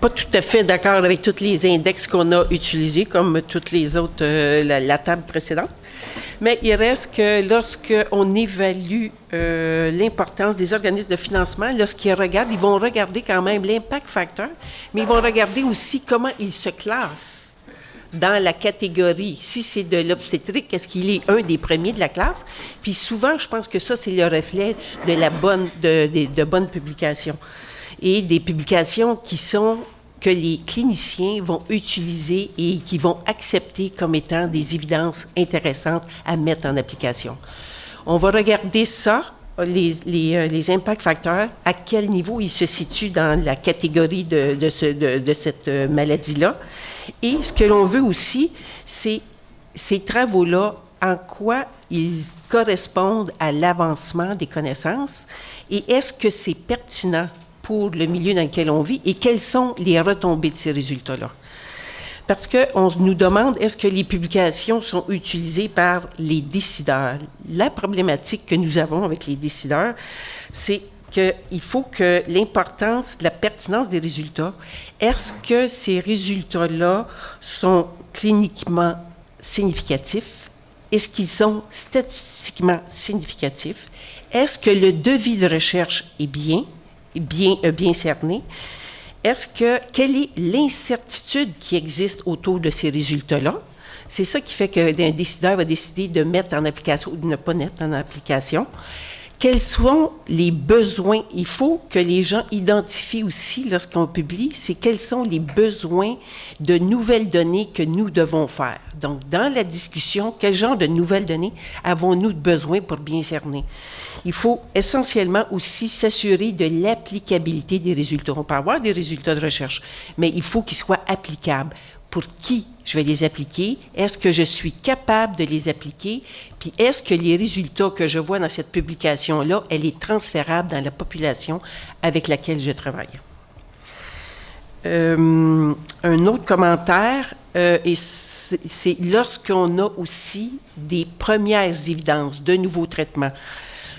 pas tout à fait d'accord avec tous les index qu'on a utilisés, comme toutes les autres, la table précédente. Mais il reste que lorsqu'on évalue l'importance des organismes de financement, lorsqu'ils regardent, ils vont regarder quand même l'impact facteur, mais ils vont regarder aussi comment ils se classent dans la catégorie. Si c'est de l'obstétrique, est-ce qu'il est un des premiers de la classe? Puis souvent, je pense que ça, c'est le reflet de bonnes publications. Et des publications que les cliniciens vont utiliser et qui vont accepter comme étant des évidences intéressantes à mettre en application. On va regarder ça, les impact facteurs, à quel niveau ils se situent dans la catégorie de cette maladie-là. Et ce que l'on veut aussi, c'est ces travaux-là, en quoi ils correspondent à l'avancement des connaissances et est-ce que c'est pertinent pour le milieu dans lequel on vit et quelles sont les retombées de ces résultats-là. Parce qu'on nous demande, est-ce que les publications sont utilisées par les décideurs? La problématique que nous avons avec les décideurs, c'est qu'il faut que l'importance, la pertinence des résultats, est-ce que ces résultats-là sont cliniquement significatifs? Est-ce qu'ils sont statistiquement significatifs? Est-ce que le devis de recherche est bien cerné? Quelle est l'incertitude qui existe autour de ces résultats-là? C'est ça qui fait qu'un décideur va décider de mettre en application ou de ne pas mettre en application. Quels sont les besoins? Il faut que les gens identifient aussi, lorsqu'on publie, c'est quels sont les besoins de nouvelles données que nous devons faire. Donc, dans la discussion, quel genre de nouvelles données avons-nous besoin pour bien cerner? Il faut essentiellement aussi s'assurer de l'applicabilité des résultats. On peut avoir des résultats de recherche, mais il faut qu'ils soient applicables. Pour qui je vais les appliquer? Est-ce que je suis capable de les appliquer? Puis est-ce que les résultats que je vois dans cette publication-là, elle est transférable dans la population avec laquelle je travaille? Un autre commentaire, et c'est lorsqu'on a aussi des premières évidences de nouveaux traitements.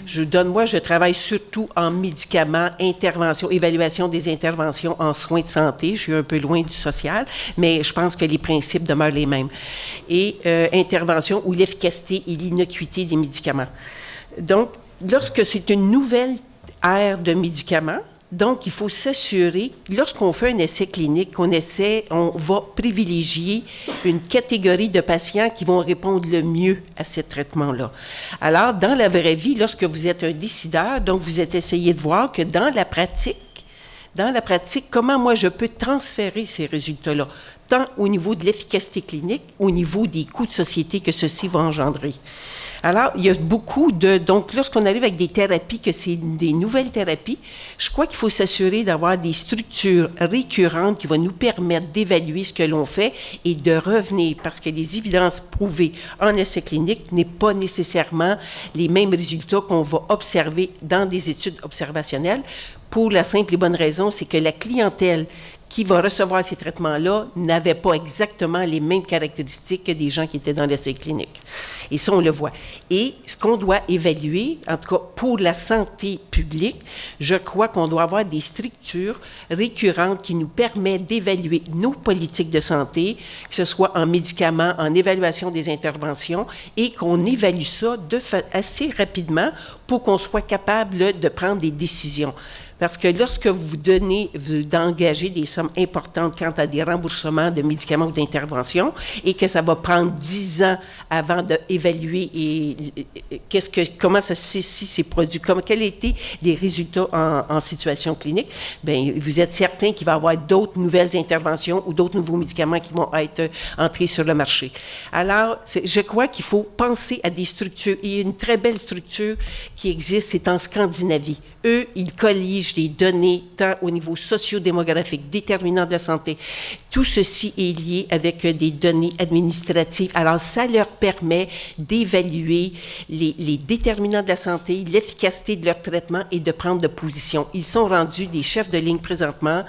Je travaille surtout en médicaments, intervention, évaluation des interventions en soins de santé. Je suis un peu loin du social, mais je pense que les principes demeurent les mêmes. Et intervention ou l'efficacité et l'innocuité des médicaments. Donc, lorsque c'est une nouvelle ère de médicaments, donc, il faut s'assurer, lorsqu'on fait un essai clinique, on va privilégier une catégorie de patients qui vont répondre le mieux à ce traitement-là. Alors, dans la vraie vie, lorsque vous êtes un décideur, donc vous êtes essayé de voir que dans la pratique, comment moi je peux transférer ces résultats-là, tant au niveau de l'efficacité clinique, au niveau des coûts de société que ceci va engendrer. Alors, il y a beaucoup donc, lorsqu'on arrive avec des thérapies, que c'est des nouvelles thérapies, je crois qu'il faut s'assurer d'avoir des structures récurrentes qui vont nous permettre d'évaluer ce que l'on fait et de revenir, parce que les évidences prouvées en essai clinique n'est pas nécessairement les mêmes résultats qu'on va observer dans des études observationnelles, pour la simple et bonne raison, c'est que la clientèle qui va recevoir ces traitements-là n'avait pas exactement les mêmes caractéristiques que des gens qui étaient dans l'essai clinique. Et ça, on le voit. Et ce qu'on doit évaluer, en tout cas pour la santé publique, je crois qu'on doit avoir des structures récurrentes qui nous permettent d'évaluer nos politiques de santé, que ce soit en médicaments, en évaluation des interventions, et qu'on évalue ça assez rapidement pour qu'on soit capable de prendre des décisions. Parce que lorsque vous d'engager des sommes importantes quant à des remboursements de médicaments ou d'interventions et que ça va prendre 10 ans avant d'évaluer comment ça s'est produit, quels étaient les résultats en situation clinique, bien, vous êtes certain qu'il va y avoir d'autres nouvelles interventions ou d'autres nouveaux médicaments qui vont être entrés sur le marché. Alors, je crois qu'il faut penser à des structures. Il y a une très belle structure qui existe, c'est en Scandinavie. Eux, ils colligent les données tant au niveau socio-démographique, déterminant de la santé. Tout ceci est lié avec des données administratives. Alors, ça leur permet d'évaluer les déterminants de la santé, l'efficacité de leur traitement et de prendre de position. Ils sont rendus des chefs de ligne présentement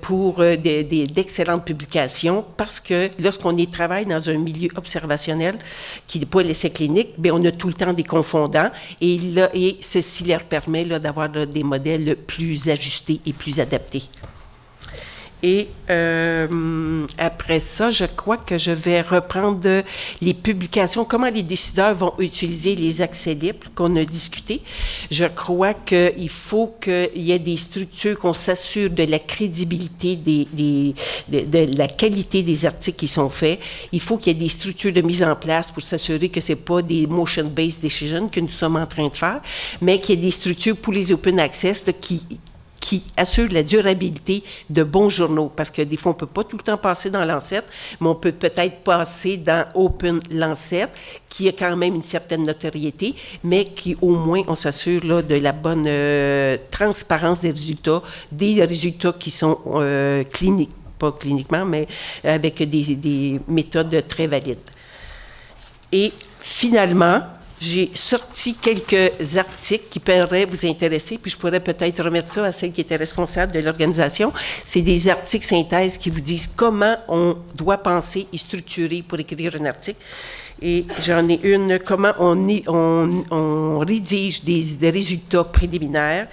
pour d'excellentes publications parce que lorsqu'on travaille dans un milieu observationnel qui n'est pas l'essai clinique, bien, on a tout le temps des confondants et ceci leur permet d'avoir des modèles plus ajustés et plus adaptés. Et après ça, je crois que je vais reprendre les publications, comment les décideurs vont utiliser les accès libres qu'on a discuté. Je crois qu'il faut qu'il y ait des structures, qu'on s'assure de la crédibilité, de la qualité des articles qui sont faits. Il faut qu'il y ait des structures de mise en place pour s'assurer que ce n'est pas des motion-based decisions que nous sommes en train de faire, mais qu'il y ait des structures pour les open access qui assure la durabilité de bons journaux, parce que des fois, on ne peut pas tout le temps passer dans Lancet, mais on peut peut-être passer dans Open Lancet, qui a quand même une certaine notoriété, mais qui, au moins, on s'assure là, de la bonne transparence des résultats qui sont cliniques, pas cliniquement, mais avec des méthodes très valides. Et finalement, j'ai sorti quelques articles qui pourraient vous intéresser, puis je pourrais peut-être remettre ça à celle qui était responsable de l'organisation. C'est des articles synthèses qui vous disent comment on doit penser et structurer pour écrire un article. Et j'en ai une, comment on rédige des résultats préliminaires,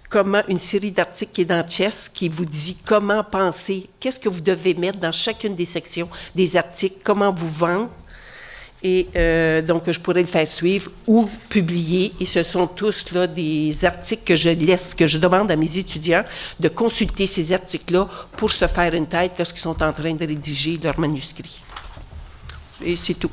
comment une série d'articles qui est dans Chess qui vous dit comment penser, qu'est-ce que vous devez mettre dans chacune des sections des articles, comment vous vendre. Et donc, je pourrais le faire suivre ou publier. Et ce sont tous là, des articles que je demande à mes étudiants de consulter ces articles-là pour se faire une tête lorsqu'ils sont en train de rédiger leur manuscrit. Et c'est tout.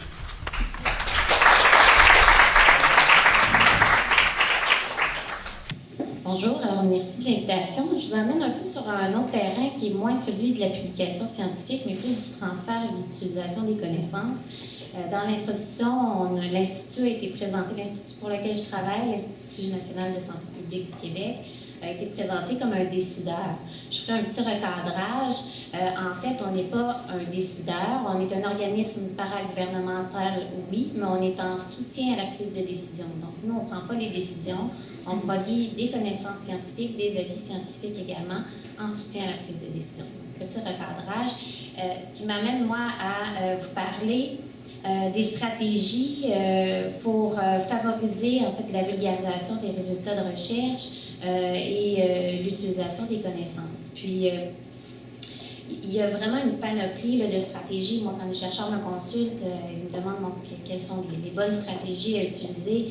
Bonjour, alors merci de l'invitation. Je vous emmène un peu sur un autre terrain qui est moins celui de la publication scientifique, mais plus du transfert et de l'utilisation des connaissances. Dans l'introduction, l'Institut a été présenté, l'Institut pour lequel je travaille, l'Institut national de santé publique du Québec, a été présenté comme un décideur. Je ferai un petit recadrage. En fait, on n'est pas un décideur, on est un organisme paragouvernemental, oui, mais on est en soutien à la prise de décision. Donc, nous, on ne prend pas les décisions, on produit des connaissances scientifiques, des avis scientifiques également, en soutien à la prise de décision. Petit recadrage. Ce qui m'amène, moi, à vous parler des stratégies pour favoriser en fait la vulgarisation des résultats de recherche et l'utilisation des connaissances. Puis, il y a vraiment une panoplie là, de stratégies. Moi, quand les chercheurs me consultent, ils me demandent quelles sont les bonnes stratégies à utiliser.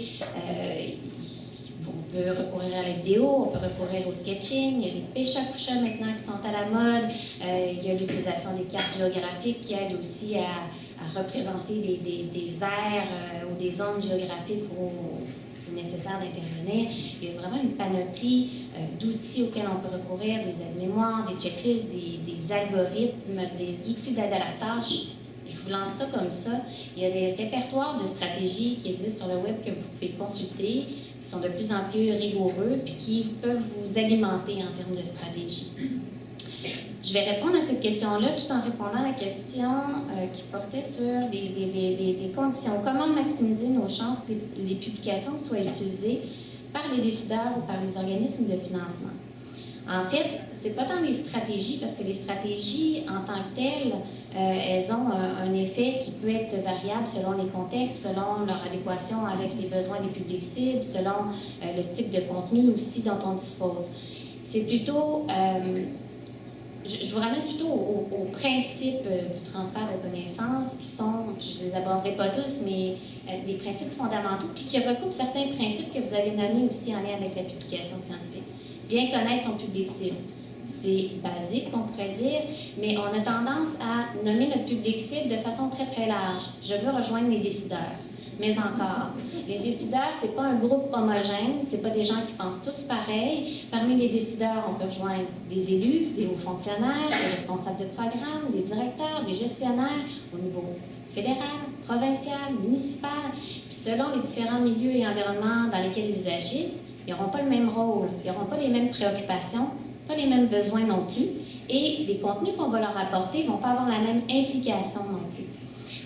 On peut recourir à la vidéo, on peut recourir au sketching, il y a les pécha-coucha maintenant qui sont à la mode, il y a l'utilisation des cartes géographiques qui aident aussi à représenter des aires ou des zones géographiques où c'est nécessaire d'intervenir. Il y a vraiment une panoplie d'outils auxquels on peut recourir, des aides-mémoires, des checklists, des algorithmes, des outils d'aide à la tâche. Je vous lance ça comme ça. Il y a des répertoires de stratégies qui existent sur le web que vous pouvez consulter, qui sont de plus en plus rigoureux, puis qui peuvent vous alimenter en termes de stratégie. Je vais répondre à cette question-là tout en répondant à la question qui portait sur les conditions. Comment maximiser nos chances que les publications soient utilisées par les décideurs ou par les organismes de financement? En fait, ce n'est pas tant des stratégies, parce que les stratégies, en tant que telles, elles ont un effet qui peut être variable selon les contextes, selon leur adéquation avec les besoins des publics cibles, selon le type de contenu aussi dont on dispose. C'est plutôt... je vous ramène plutôt au principe du transfert de connaissances qui sont, je ne les aborderai pas tous, mais des principes fondamentaux, puis qui recoupent certains principes que vous avez nommés aussi en lien avec la publication scientifique. Bien connaître son public cible. C'est basique, on pourrait dire, mais on a tendance à nommer notre public cible de façon très, très large. Je veux rejoindre les décideurs. Mais encore, les décideurs, ce n'est pas un groupe homogène, ce n'est pas des gens qui pensent tous pareil. Parmi les décideurs, on peut rejoindre des élus, des hauts fonctionnaires, des responsables de programme, des directeurs, des gestionnaires au niveau fédéral, provincial, municipal. Puis selon les différents milieux et environnements dans lesquels ils agissent, ils n'auront pas le même rôle, ils n'auront pas les mêmes préoccupations, pas les mêmes besoins non plus, et les contenus qu'on va leur apporter ne vont pas avoir la même implication non plus.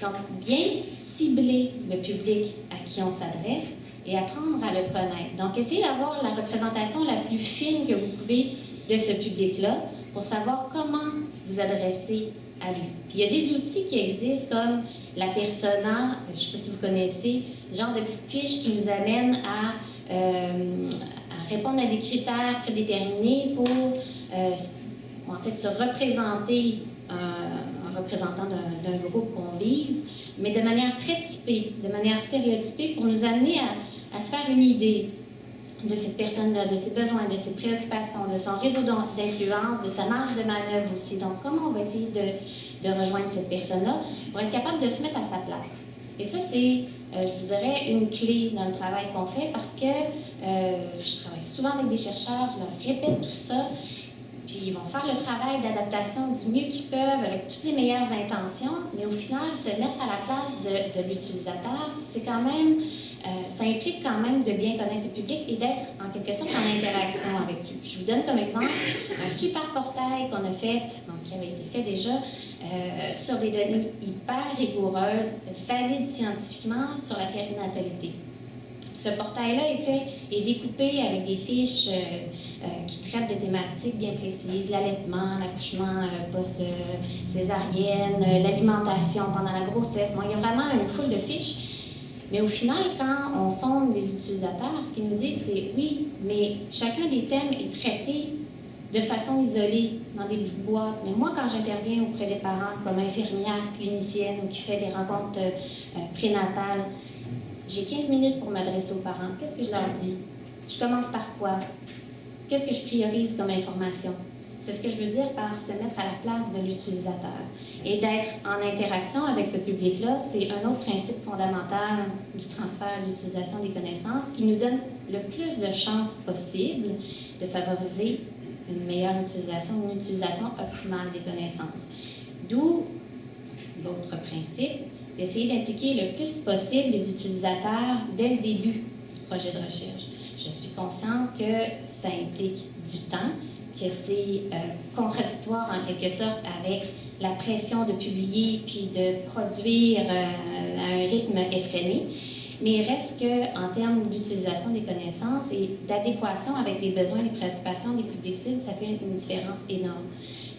Donc, bien cibler le public à qui on s'adresse et apprendre à le connaître. Donc, essayez d'avoir la représentation la plus fine que vous pouvez de ce public-là pour savoir comment vous adresser à lui. Puis, il y a des outils qui existent comme la persona, je ne sais pas si vous connaissez, genre de petites fiches qui nous amènent à répondre à des critères prédéterminés pour en fait se représenter un représentant d'un groupe qu'on vise, mais de manière très typée, de manière stéréotypée, pour nous amener à se faire une idée de cette personne-là, de ses besoins, de ses préoccupations, de son réseau d'influence, de sa marge de manœuvre aussi. Donc, comment on va essayer de rejoindre cette personne-là pour être capable de se mettre à sa place. Et ça, c'est, je vous dirais, une clé dans le travail qu'on fait parce que je travaille souvent avec des chercheurs, je leur répète tout ça, puis ils vont faire le travail d'adaptation du mieux qu'ils peuvent avec toutes les meilleures intentions, mais au final, se mettre à la place de l'utilisateur, c'est quand même, ça implique quand même de bien connaître le public et d'être en quelque sorte en interaction avec lui. Je vous donne comme exemple un super portail qu'on a fait, donc qui avait été fait déjà, sur des données hyper rigoureuses, valides scientifiquement sur la périnatalité. Ce portail-là est découpé avec des fiches qui traitent de thématiques bien précises, l'allaitement, l'accouchement post-césarienne, l'alimentation pendant la grossesse. Bon, il y a vraiment une foule de fiches. Mais au final, quand on sonde les utilisateurs, ce qu'ils nous disent, c'est oui, mais chacun des thèmes est traité de façon isolée, dans des petites boîtes. Mais moi, quand j'interviens auprès des parents, comme infirmière, clinicienne, ou qui fait des rencontres prénatales, j'ai 15 minutes pour m'adresser aux parents. Qu'est-ce que je leur dis? Je commence par quoi? Qu'est-ce que je priorise comme information? C'est ce que je veux dire par se mettre à la place de l'utilisateur. Et d'être en interaction avec ce public-là, c'est un autre principe fondamental du transfert et de l'utilisation des connaissances qui nous donne le plus de chances possible de favoriser une meilleure utilisation, une utilisation optimale des connaissances. D'où l'autre principe, d'essayer d'impliquer le plus possible les utilisateurs dès le début du projet de recherche. Je suis consciente que ça implique du temps, que c'est contradictoire en quelque sorte avec la pression de publier puis de produire à un rythme effréné. Mais il reste qu'en termes d'utilisation des connaissances et d'adéquation avec les besoins et les préoccupations des publics cibles, ça fait une différence énorme.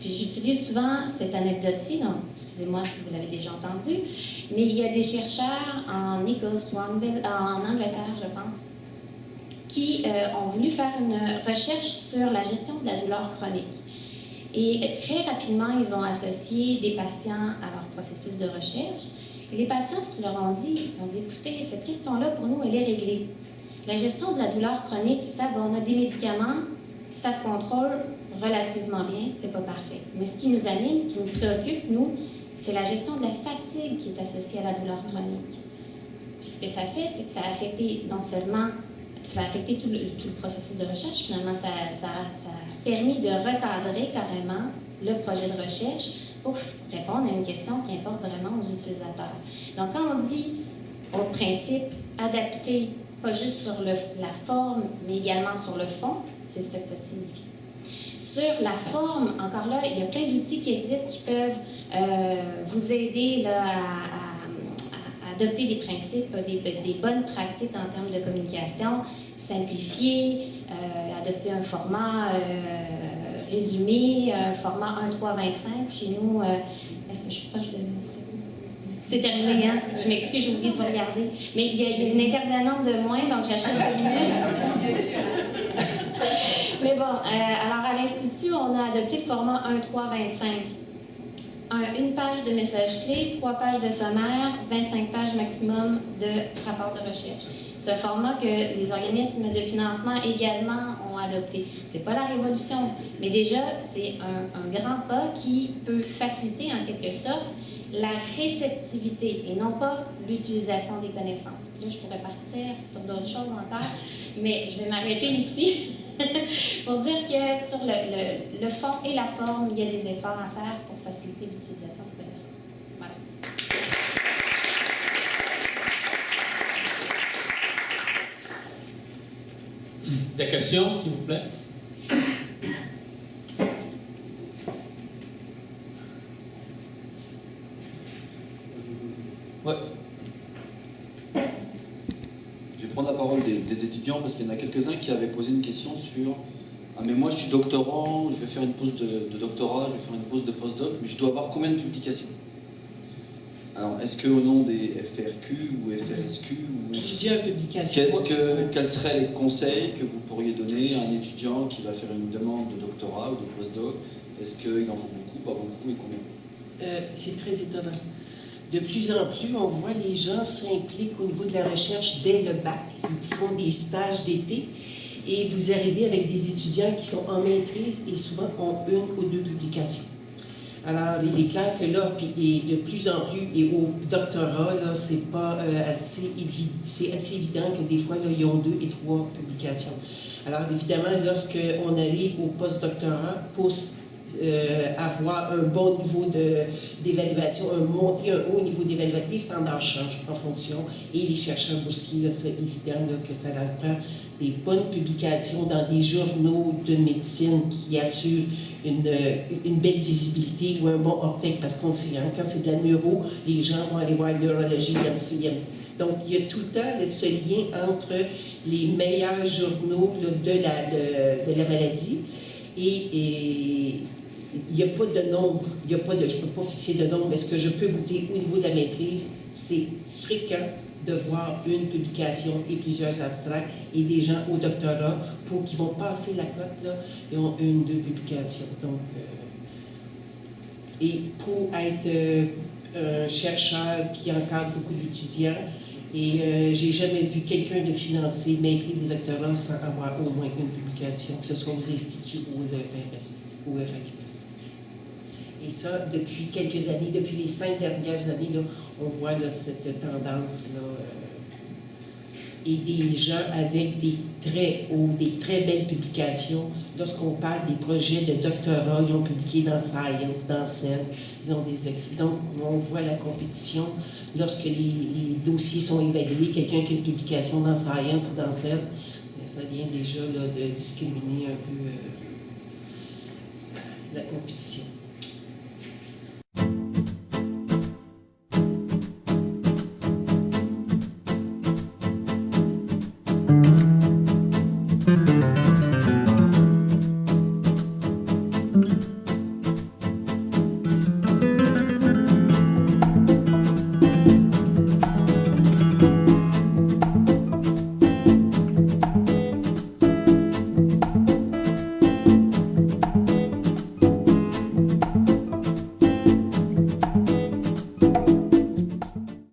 Puis j'utilise souvent cette anecdote-ci, donc excusez-moi si vous l'avez déjà entendue, mais il y a des chercheurs en Écosse ou en Angleterre, je pense, qui ont voulu faire une recherche sur la gestion de la douleur chronique. Et très rapidement, ils ont associé des patients à leur processus de recherche. Et les patients, ce qu'ils leur ont dit, ils ont dit, écoutez, cette question-là, pour nous, elle est réglée. La gestion de la douleur chronique, ça, ben, on a des médicaments, ça se contrôle relativement bien, c'est pas parfait. Mais ce qui nous anime, ce qui nous préoccupe, nous, c'est la gestion de la fatigue qui est associée à la douleur chronique. Puis ce que ça fait, c'est que ça a affecté non seulement, ça a affecté tout le processus de recherche, finalement, ça a permis de recadrer carrément le projet de recherche pour répondre à une question qui importe vraiment aux utilisateurs. Donc, quand on dit au principe adapté, pas juste sur la forme, mais également sur le fond, c'est ce que ça signifie. Sur la forme, encore là, il y a plein d'outils qui existent qui peuvent vous aider là, à adopter des principes, des bonnes pratiques en termes de communication, simplifier, adopter un format résumé, un format 1-3-25. Chez nous, est-ce que je suis proche de... C'est terminé, hein? Je m'excuse, j'ai oublié de vous regarder. Mais il y a une intervenante de moins, donc j'achète 2 minutes. Mais bon, alors à l'Institut, on a adopté le format 1-3-25. Une page de messages clés, 3 pages de sommaire, 25 pages maximum de rapport de recherche. C'est un format que les organismes de financement également ont adopté. C'est pas la révolution, mais déjà, c'est un grand pas qui peut faciliter en quelque sorte la réceptivité et non pas l'utilisation des connaissances. Puis là, je pourrais partir sur d'autres choses encore, mais je vais m'arrêter ici pour dire que sur le fond et la forme, il y a des efforts à faire pour faciliter l'utilisation des connaissances. Voilà. Des questions, s'il vous plaît? Ouais. Je vais prendre la parole des étudiants parce qu'il y en a quelques-uns qui avaient posé une question sur « Ah mais moi je suis doctorant, je vais faire une pause de doctorat, je vais faire une pause de postdoc, mais je dois avoir combien de publications ?» Alors, est-ce qu'au nom des FRQ ou FRSQ, plusieurs publications, quels seraient les conseils que vous pourriez donner à un étudiant qui va faire une demande de doctorat ou de postdoc Est-ce qu'il en faut beaucoup, pas beaucoup, et combien? C'est très étonnant. De plus en plus, on voit les gens s'impliquent au niveau de la recherche dès le bac. Ils font des stages d'été et vous arrivez avec des étudiants qui sont en maîtrise et souvent ont 1 ou 2 publications. Alors, il est clair que là, puis de plus en plus, et au doctorat, là, c'est pas c'est assez évident que des fois, là, ils ont 2 et 3 publications. Alors, évidemment, lorsqu'on arrive au post-doctorat, pour avoir un bon niveau d'évaluation, monter un haut niveau d'évaluation, les standards changent en fonction, et les chercheurs boursiers, c'est évident là, que ça leur prend des bonnes publications dans des journaux de médecine qui assurent une belle visibilité ou un bon uptake, parce qu'on sait, hein, quand c'est de la neuro, les gens vont aller voir la neurologie, donc il y a tout le temps ce lien entre les meilleurs journaux là, de la maladie et il n'y a pas de nombre, je ne peux pas fixer de nombre, mais ce que je peux vous dire au niveau de la maîtrise, c'est fréquent de voir une publication et plusieurs abstracts et des gens au doctorat qui vont passer la cote, là, ils ont 1 ou 2 publications. Donc, et pour être un chercheur qui encadre beaucoup d'étudiants, et j'ai jamais vu quelqu'un de financer maîtrise et doctorat sans avoir au moins 1 publication, que ce soit aux instituts ou aux FAQS. Et ça, depuis quelques années, depuis les 5 dernières années, là, on voit là, cette tendance-là. Et des gens avec des très belles publications. Lorsqu'on parle des projets de doctorat, ils ont publié dans Science, dans Sense, ils ont des excellents. Donc, on voit la compétition lorsque les dossiers sont évalués. Quelqu'un qui a une publication dans Science ou dans Sense, ça vient déjà là, de discriminer un peu la compétition.